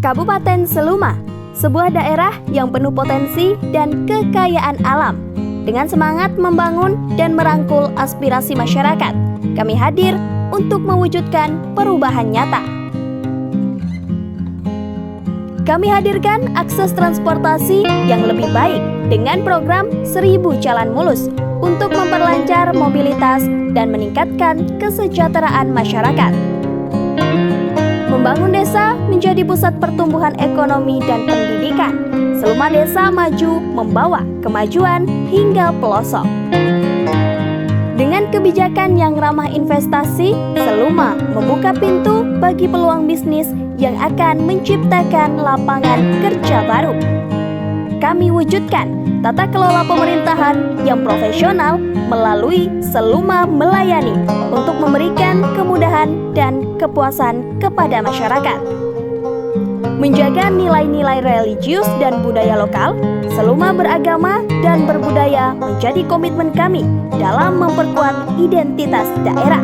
Kabupaten Seluma, sebuah daerah yang penuh potensi dan kekayaan alam. Dengan semangat membangun dan merangkul aspirasi masyarakat, kami hadir untuk mewujudkan perubahan nyata. Kami hadirkan akses transportasi yang lebih baik dengan program 1000 Jalan Mulus untuk memperlancar mobilitas dan meningkatkan kesejahteraan masyarakat. Membangun desa menjadi pusat pertumbuhan ekonomi dan pendidikan. Seluma Desa Maju membawa kemajuan hingga pelosok. Dengan kebijakan yang ramah investasi, Seluma membuka pintu bagi peluang bisnis yang akan menciptakan lapangan kerja baru. Kami wujudkan tata kelola pemerintahan yang profesional melalui Seluma Melayani untuk memberikan kemudahan dan kepuasan kepada masyarakat. Menjaga nilai-nilai religius dan budaya lokal, Seluma beragama dan berbudaya menjadi komitmen kami dalam memperkuat identitas daerah.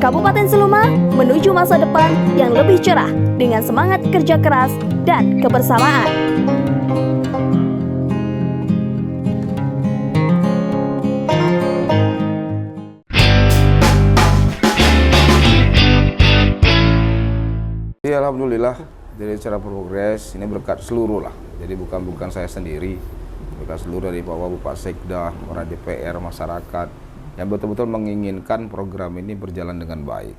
Kabupaten Seluma menuju masa depan yang lebih cerah dengan semangat kerja keras dan kebersamaan. Ya, alhamdulillah dari secara progres ini berkat seluruh lah. Jadi bukan saya sendiri, berkat seluruh dari Bapak Sekda, para DPR, masyarakat yang betul-betul menginginkan program ini berjalan dengan baik.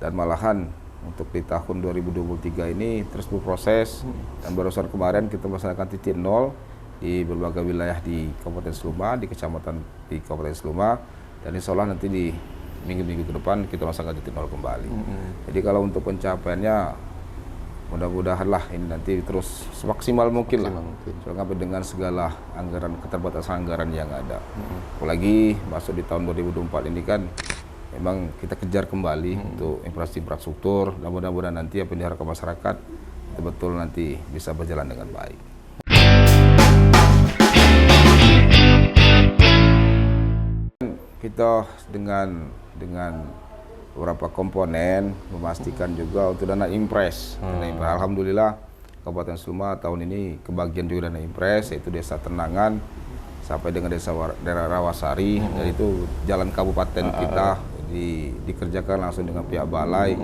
Dan malahan untuk di tahun 2023 ini terus berproses dan barusan kemarin kita melaksanakan titik nol di berbagai wilayah di Kabupaten Seluma, di kecamatan di Kabupaten Seluma, dan insya Allah nanti di minggu-minggu ke depan kita laksanakan titik nol kembali. Jadi kalau untuk pencapaiannya mudah-mudahan lah ini nanti terus semaksimal mungkin lah. Sampai dengan segala anggaran, keterbatasan anggaran yang ada. Apalagi masuk di tahun 2024 ini kan memang kita kejar kembali untuk infrastruktur. Dan mudah-mudahan nanti apa yang diharapkan masyarakat betul-betul nanti bisa berjalan dengan baik. Kita dengan beberapa komponen memastikan juga untuk dana impres. Alhamdulillah Kabupaten Seluma tahun ini kebagian juga dana impres, yaitu Desa Tenangan sampai dengan daerah Rawasari, dan itu jalan kabupaten kita dikerjakan langsung dengan pihak balai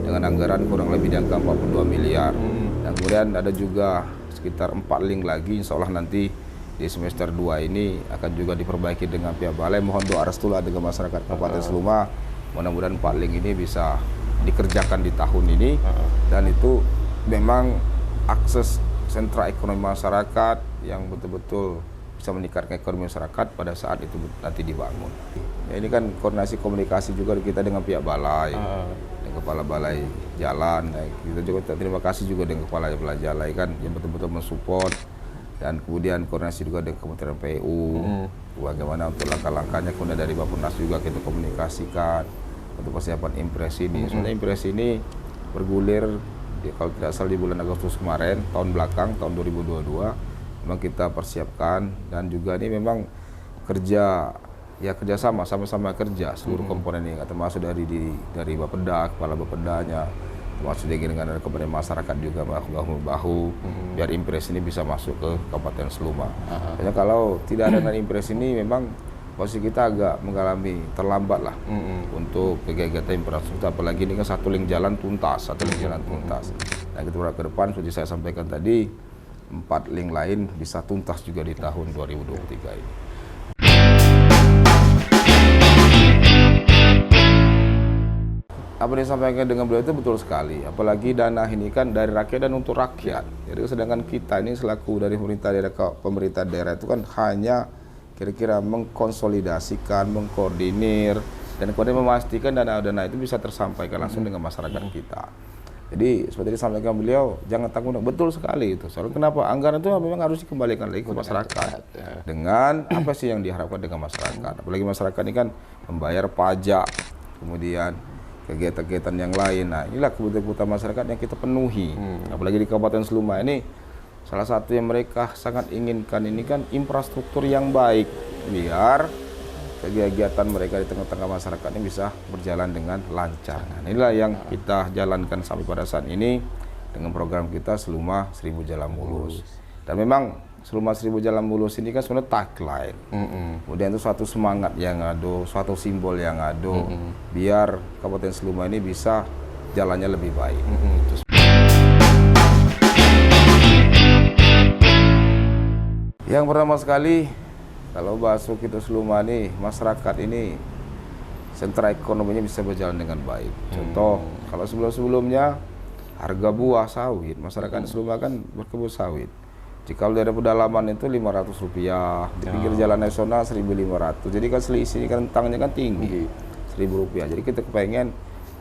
dengan anggaran kurang lebih di angka 42 miliar. Dan kemudian ada juga sekitar 4 link lagi, insya Allah nanti di semester 2 ini akan juga diperbaiki dengan pihak balai. Mohon doa restu dengan masyarakat Kabupaten Seluma. Mudah-mudahan 4 link ini bisa dikerjakan di tahun ini, dan itu memang akses sentra ekonomi masyarakat yang betul-betul bisa meningkatkan ekonomi masyarakat pada saat itu nanti dibangun. Ya, ini kan koordinasi komunikasi juga kita dengan pihak balai, dengan kepala balai jalan. Kita juga terima kasih juga dengan kepala balai jalan kan yang betul-betul mensupport, dan kemudian koordinasi juga dengan Kementerian PU, bagaimana untuk langkah-langkahnya. Kemudian dari Bappenas juga kita komunikasikan untuk persiapan impres ini. Sebenarnya impres ini bergulir kalau tidak salah di bulan Agustus kemarin, tahun belakang, tahun 2022, memang kita persiapkan. Dan juga ini memang kerjasama, sama-sama kerja seluruh komponen ini, termasuk dari Bapeda, kepala Bapedanya, termasuk dengan kepada masyarakat juga bahu-bahu biar impres ini bisa masuk ke Kabupaten Seluma. Hanya kalau tidak ada impres ini memang posisi kita agak mengalami terlambat lah untuk kegiatan infrastruktur, apalagi ini kan satu link jalan tuntas. Nah, kita berharap ke depan seperti saya sampaikan tadi 4 link lain bisa tuntas juga di tahun 2023 ini. Apa yang disampaikan dengan beliau itu betul sekali, apalagi dana ini kan dari rakyat dan untuk rakyat. Jadi sedangkan kita ini selaku dari pemerintah daerah itu kan hanya kira-kira mengkonsolidasikan, mengkoordinir, dan kemudian memastikan dana-dana itu bisa tersampaikan langsung dengan masyarakat kita. Jadi seperti disampaikan beliau, jangan tanggung, betul sekali itu. Soalnya kenapa? Anggaran itu memang harus dikembalikan lagi ke masyarakat dengan apa sih yang diharapkan dengan masyarakat. Apalagi masyarakat ini kan membayar pajak, kemudian kegiatan-kegiatan yang lain. Nah, inilah kebutuhan masyarakat yang kita penuhi. Apalagi di Kabupaten Seluma ini, salah satu yang mereka sangat inginkan ini kan infrastruktur yang baik, biar kegiatan mereka di tengah-tengah masyarakat ini bisa berjalan dengan lancar. Nah, inilah yang kita jalankan sampai pada saat ini dengan program kita Seluma 1000 Jalan Mulus. Dan memang Seluma 1000 Jalan Mulus ini kan sebenarnya tagline. Kemudian itu suatu semangat yang ada, suatu simbol yang ada, biar Kabupaten Seluma ini bisa jalannya lebih baik. Yang pertama sekali, kalau bahasa kita Seluma ini, masyarakat ini sentra ekonominya bisa berjalan dengan baik. Contoh, kalau sebelum-sebelumnya harga buah sawit, masyarakat Seluma kan berkebun sawit. Jika dari pedalaman itu Rp500, di pinggir jalan nasional Rp1.500. Jadi kan selisih rentangnya kan tinggi, Rp1.000. Jadi kita kepengen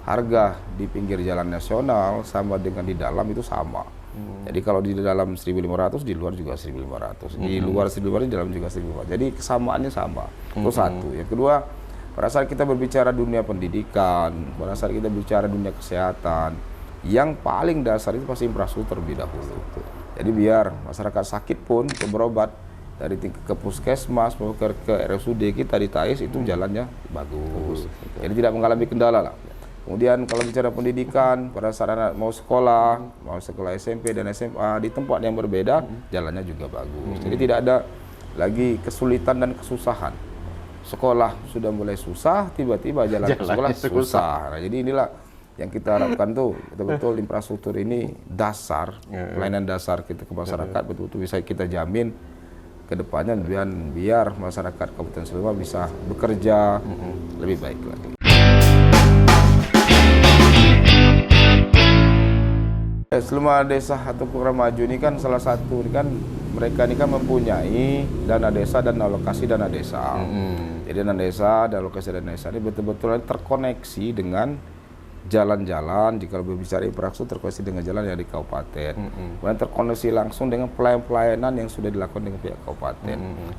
harga di pinggir jalan nasional sama dengan di dalam itu sama. Jadi kalau di dalam 1.500, di luar juga 1.500. Di luar 1.500, di dalam juga 1.500. Jadi kesamaannya sama. Itu satu. Yang kedua, pada saat kita berbicara dunia pendidikan, pada saat kita bicara dunia kesehatan, yang paling dasar itu pasti infrastruktur terlebih dahulu. Jadi biar masyarakat sakit pun berobat dari tingkat ke puskesmas maupun ke RSUD kita di TAIS itu jalannya bagus. Jadi tidak mengalami kendala lah. Kemudian kalau bicara pendidikan, pada saat anak mau sekolah SMP dan SMA di tempat yang berbeda, jalannya juga bagus. Jadi tidak ada lagi kesulitan dan kesusahan. Sekolah sudah mulai susah, tiba-tiba jalan ke sekolah susah. Nah, jadi inilah yang kita harapkan tuh betul-betul infrastruktur ini dasar, pelayanan dasar kita ke masyarakat betul-betul bisa kita jamin ke depannya biar masyarakat Kabupaten Seluma bisa bekerja lebih baik lagi. Seluma Desa atau Program Maju ini kan salah satu kan mereka ini kan mempunyai dana desa dan alokasi dana desa. Jadi dana desa dan alokasi dana desa ini betul-betul terkoneksi dengan jalan-jalan. Jika berbicara infrastruktur terkoneksi dengan jalan yang di kabupaten. Kemudian terkoneksi langsung dengan pelayanan yang sudah dilakukan dengan pihak kabupaten.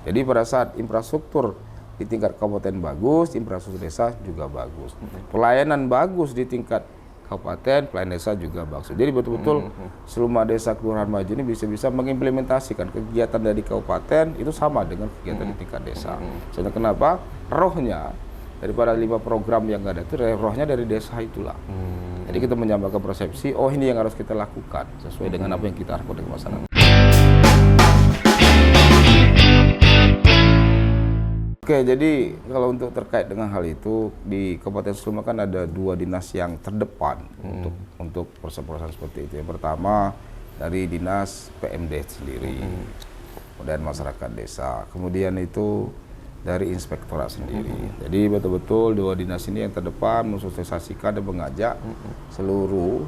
Jadi pada saat infrastruktur di tingkat kabupaten bagus, infrastruktur desa juga bagus. Pelayanan bagus di tingkat kabupaten, pelayanan desa juga bagus. Jadi betul-betul Seluma Desa Kelurahan Maju ini bisa bisa-mengimplementasikan kegiatan dari kabupaten itu sama dengan kegiatan di tingkat desa. Soalnya kenapa? Rohnya daripada 5 program yang ada itu rohnya dari desa itulah. Jadi kita menyampaikan persepsi, oh ini yang harus kita lakukan sesuai dengan apa yang kita harapkan dari masyarakat. Oke, jadi kalau untuk terkait dengan hal itu di Kabupaten Seluma kan ada 2 dinas yang terdepan untuk proses-proses seperti itu. Yang pertama dari dinas PMD sendiri, kemudian masyarakat desa, kemudian itu dari inspektorat sendiri. Jadi betul-betul 2 dinas ini yang terdepan mensosialisasikan dan mengajak seluruh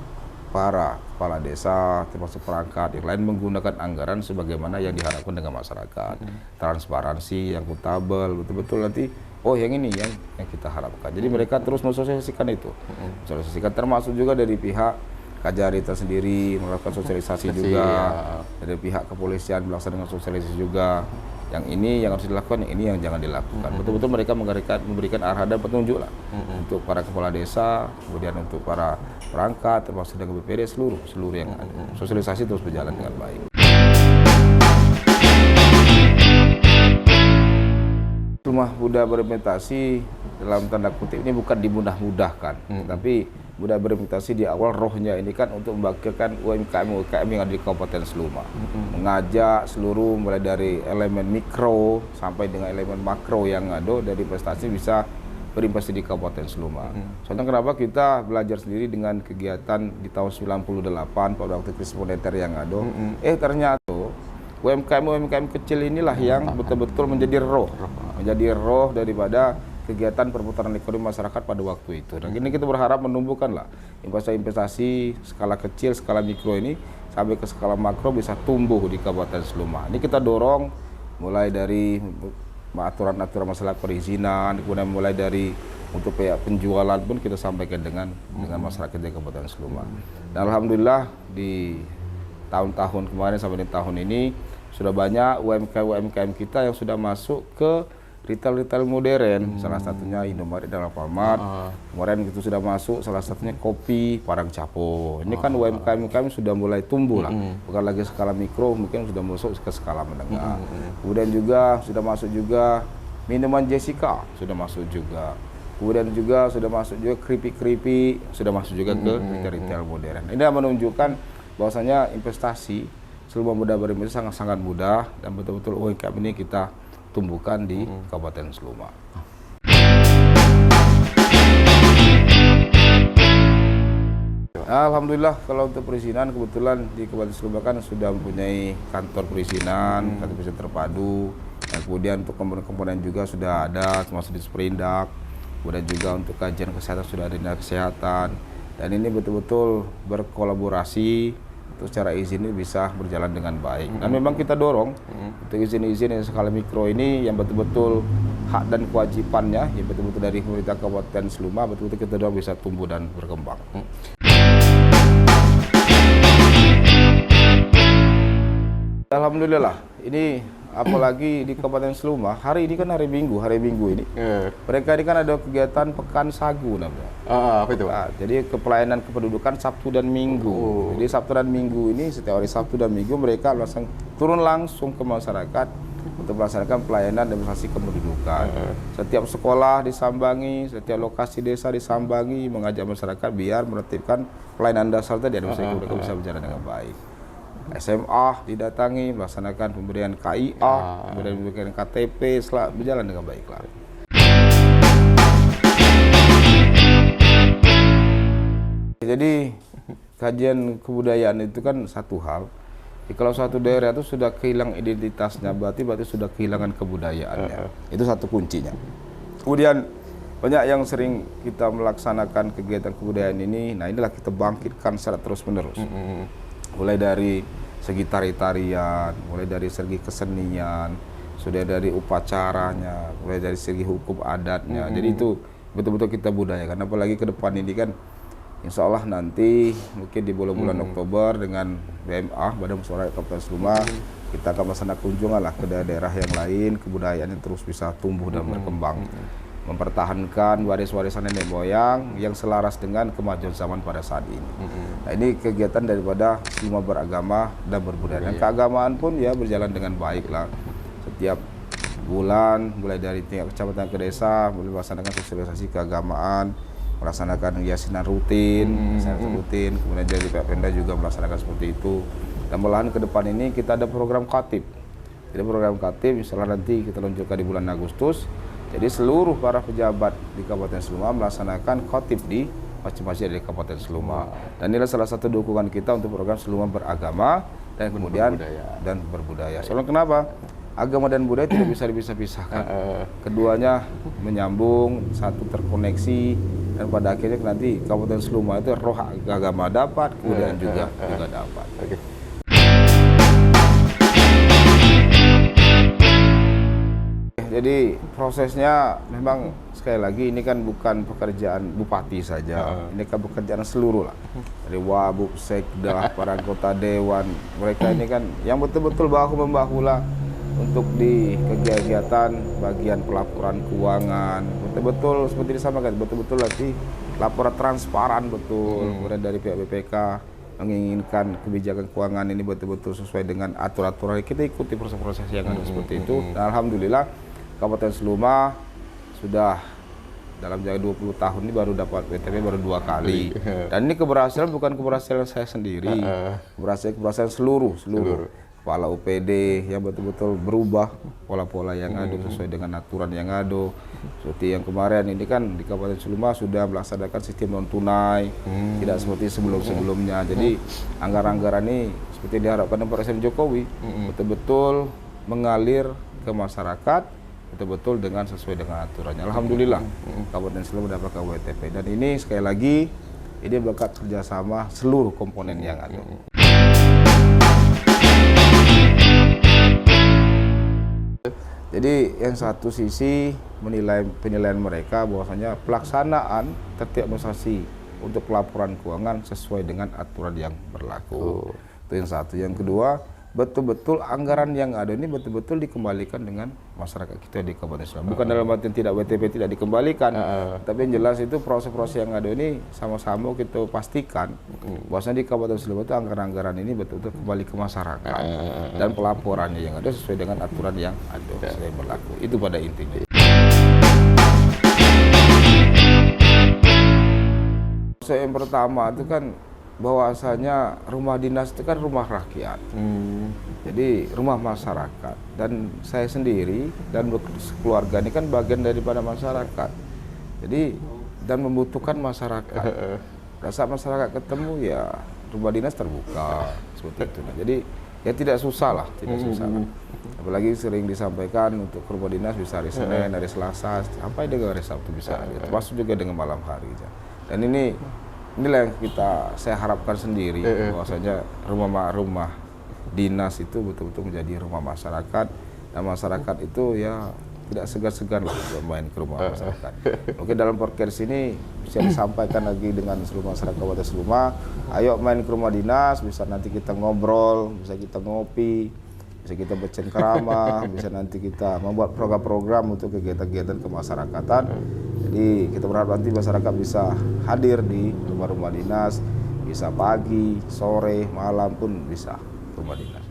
para kepala desa termasuk perangkat yang lain menggunakan anggaran sebagaimana yang diharapkan dengan masyarakat. Transparansi, yang akuntabel, betul-betul nanti oh yang ini yang kita harapkan. Jadi mereka terus mensosialisasikan itu. Mensosialisasikan termasuk juga dari pihak Kajari tersendiri melakukan sosialisasi juga. Dari pihak kepolisian melaksanakan sosialisasi juga. Yang ini yang harus dilakukan, yang ini yang jangan dilakukan. Betul-betul mereka memberikan arahan dan petunjuk lah untuk para kepala desa, kemudian untuk para perangkat, termasuk dengan BPD, seluruh yang ada. Sosialisasi terus berjalan dengan baik. Rumah Buddha berimplementasi dalam tanda kutip ini bukan dimudah-mudahkan, tapi Buddha berimplementasi di awal rohnya ini kan untuk membangkitkan UMKM yang ada di Kabupaten Seluma. Mengajak seluruh mulai dari elemen mikro sampai dengan elemen makro yang ada dari investasi bisa berinvestasi di Kabupaten Seluma. Soalnya kenapa kita belajar sendiri dengan kegiatan di tahun 98 pada waktu krisis moneter yang ada. Ternyata UMKM kecil inilah yang betul-betul menjadi roh daripada kegiatan perputaran ekonomi masyarakat pada waktu itu. Dan ini kita berharap menumbuhkanlah investasi skala kecil, skala mikro ini sampai ke skala makro bisa tumbuh di Kabupaten Seluma. Ini kita dorong mulai dari aturan-aturan masalah perizinan, kemudian mulai dari untuk penjualan pun kita sampaikan dengan masyarakat di Kabupaten Seluma. Dan alhamdulillah di tahun-tahun kemarin sampai di tahun ini sudah banyak UMKM kita yang sudah masuk ke retail modern, salah satunya Indomaret dan Alfamart. Kemarin itu sudah masuk, salah satunya kopi Parang Capo. Ini kan UMKM sudah mulai tumbuh lah, bukan lagi skala mikro, mungkin sudah masuk ke skala menengah. Kemudian juga sudah masuk juga minuman Jessica sudah masuk juga. Kemudian juga sudah masuk juga keripik-keripik, sudah masuk juga ke retail modern. Ini menunjukkan bahwasanya investasi Seluma Muda Berinvestasi sangat-sangat mudah dan betul-betul UMKM ini kita tumbuhkan di Kabupaten Seluma. Alhamdulillah kalau untuk perizinan kebetulan di Kabupaten Seluma kan sudah mempunyai kantor perizinan, kantor perizinan terpadu. Dan kemudian untuk komponen-komponen juga sudah ada termasuk di Sprindak. Kemudian juga untuk kajian kesehatan sudah ada dinas kesehatan. Dan ini betul-betul berkolaborasi untuk secara izin ini bisa berjalan dengan baik. Dan memang kita dorong untuk izin-izin yang skala mikro ini yang betul-betul hak dan kewajibannya yang betul-betul dari pemerintah Kabupaten Seluma betul-betul kita dorong bisa tumbuh dan berkembang. Alhamdulillah, ini apalagi di Kabupaten Seluma, hari ini kan hari Minggu ini. Mereka ini kan ada kegiatan Pekan Sagu namanya. Apa itu? Jadi pelayanan kependudukan Sabtu dan Minggu. Jadi Sabtu dan Minggu ini setiap hari Sabtu dan Minggu mereka turun langsung ke masyarakat untuk melaksanakan pelayanan demonstrasi kependudukan. Setiap sekolah disambangi, setiap lokasi desa disambangi, mengajak masyarakat biar menertibkan pelayanan dasar tadi supaya mereka bisa berjalan dengan baik. SMA didatangi, melaksanakan pemberian KIA, kemudian memberikan KTP, berjalan dengan baiklah. Jadi kajian kebudayaan itu kan satu hal. Jadi, kalau suatu daerah itu sudah kehilangan identitasnya, berarti sudah kehilangan kebudayaannya. Itu satu kuncinya. Kemudian banyak yang sering kita melaksanakan kegiatan kebudayaan ini. Nah inilah kita bangkitkan secara terus-menerus. Mulai dari segi tari-tarian, mulai dari segi kesenian, sudah dari upacaranya, mulai dari segi hukum adatnya. Jadi itu betul-betul kita budayakan. Apalagi ke depan ini kan insya Allah nanti mungkin di bulan Oktober dengan BMA, Badan Musyawarah Kabupaten Seluma, kita akan melaksanakan kunjungan lah ke daerah yang lain, kebudayaan yang terus bisa tumbuh dan berkembang. Mempertahankan waris-warisan nenek moyang yang selaras dengan kemajuan zaman pada saat ini. Nah ini kegiatan daripada Seluma beragama dan berbudaya. Dan keagamaan pun ya berjalan dengan baik lah. Setiap bulan, mulai dari tingkat kecamatan ke desa, melaksanakan sosialisasi keagamaan, melaksanakan yasinan rutin, kemudian dari Pihak Pemda juga melaksanakan seperti itu. Dan malahan ke depan ini kita ada program Khatib. Jadi program Khatib misalnya nanti kita luncurkan di bulan Agustus. Jadi seluruh para pejabat di Kabupaten Seluma melaksanakan khatib di masjid-masjid di Kabupaten Seluma. Dan inilah salah satu dukungan kita untuk program Seluma beragama dan kemudian berbudaya. Soalnya kenapa? Agama dan budaya tidak bisa dipisah-pisahkan. Keduanya menyambung, satu terkoneksi, dan pada akhirnya nanti Kabupaten Seluma itu roh agama dapat, kebudayaan juga dapat. Jadi prosesnya memang sekali lagi ini kan bukan pekerjaan bupati saja, ini kan pekerjaan seluruh lah. Dari Wabub, Sekda, para anggota dewan, mereka ini kan yang betul-betul bahu-membahu lah untuk di kegiatan bagian pelaporan keuangan, betul-betul seperti disampaikan, betul-betul nanti laporan transparan betul, kemudian dari pihak BPK menginginkan kebijakan keuangan ini betul-betul sesuai dengan aturan-aturan. Kita ikuti proses-proses yang ada seperti itu. Dan alhamdulillah Kabupaten Seluma sudah dalam jangka 20 tahun ini baru dapat WTP baru 2 kali. Dan ini keberhasilan bukan keberhasilan saya sendiri, keberhasilan seluruh kepala UPD yang betul-betul berubah pola-pola yang ada sesuai dengan aturan yang ada. Seperti yang kemarin ini kan di Kabupaten Seluma sudah melaksanakan sistem non tunai, tidak seperti sebelum-sebelumnya. Jadi anggaran-anggaran ini seperti diharapkan Presiden Jokowi betul-betul mengalir ke masyarakat, betul-betul dengan sesuai dengan aturannya. Alhamdulillah Kabupaten Seluma mendapatkan WTP dan ini sekali lagi ini berkat kerjasama seluruh komponen yang ada. Jadi yang satu sisi penilaian mereka bahwasanya pelaksanaan tertib administrasi untuk pelaporan keuangan sesuai dengan aturan yang berlaku. Itu yang satu. Yang kedua, betul-betul anggaran yang ada ini betul-betul dikembalikan dengan masyarakat kita di Kabupaten Seluma. Bukan dalam arti tidak WTP tidak dikembalikan, tapi yang jelas itu proses-proses yang ada ini sama-sama kita pastikan bahwasanya di Kabupaten Seluma itu anggaran-anggaran ini betul-betul kembali ke masyarakat dan pelaporannya yang ada sesuai dengan aturan yang ada yang berlaku. Itu pada intinya. maksud yang pertama itu kan bahwasanya rumah dinas itu kan rumah rakyat. Jadi rumah masyarakat, dan saya sendiri dan keluarga ini kan bagian daripada masyarakat. Jadi dan membutuhkan masyarakat. Pada saat masyarakat ketemu ya rumah dinas terbuka seperti itu. Nah, jadi ya tidak susah lah. Apalagi sering disampaikan untuk rumah dinas bisa hari Senin, hari Selasa, sampai dengan hari Sabtu bisa. Termasuk juga dengan malam hari. Dan inilah yang saya harapkan sendiri, bahwasanya rumah dinas itu betul-betul menjadi rumah masyarakat, dan masyarakat itu ya tidak segan-segan lah bermain ke rumah masyarakat. Oke, dalam podcast ini bisa disampaikan lagi dengan seluruh masyarakat Kabupaten Seluma, ayo main ke rumah dinas, bisa nanti kita ngobrol, bisa kita ngopi, bisa kita bercengkrama, bisa nanti kita membuat program-program untuk kegiatan-kegiatan kemasyarakatan. Jadi kita berharap nanti masyarakat bisa hadir di rumah-rumah dinas, bisa pagi, sore, malam pun bisa rumah dinas.